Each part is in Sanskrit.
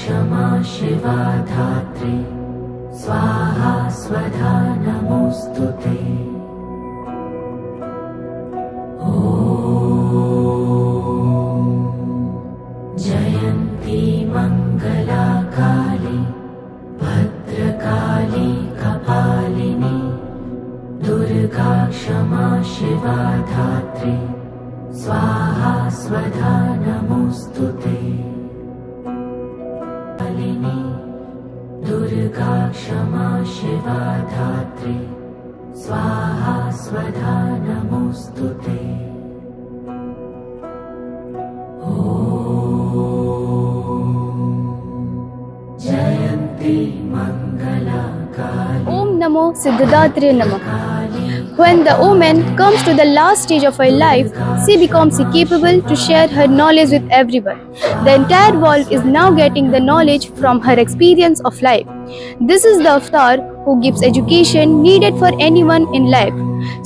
क्षमा शिवा धात्री स्वाहा स्वधा नमोस्तुते। जयन्ती मंगला काली भद्रकाली कपालिनी दुर्गा क्षमा शिवा धात्री स्वाहा स्वधा नमोस्तुते। कालिनी दुर्गा क्षमा शिवा धात्री स्वाहा स्वधा नमोस्तुते। जयन्ती Mangla Kali. Om Namo Siddhadatriya Namaha. When the woman comes to the last stage of her life, she becomes capable to share her knowledge with everyone. The entire world is now getting the knowledge from her experience of life. This is the avatar who gives education needed for anyone in life.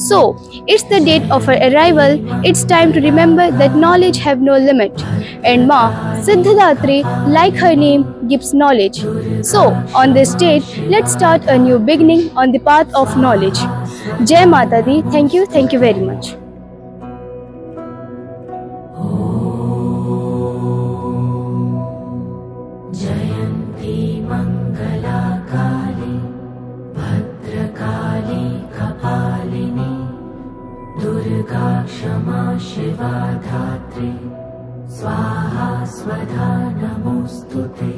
So, it's the date of her arrival. It's time to remember that knowledge have no limit. And Ma, Siddhadatri, like her name, gives knowledge. So, on this date, let's start a new beginning on the path of knowledge. Jai Mata Di. Thank you very much. जयन्ती मंगला काली भद्रकाली कपालिनी दुर्गा क्षमा शिवा धात्री स्वाहा स्वधा नमोस्तुते।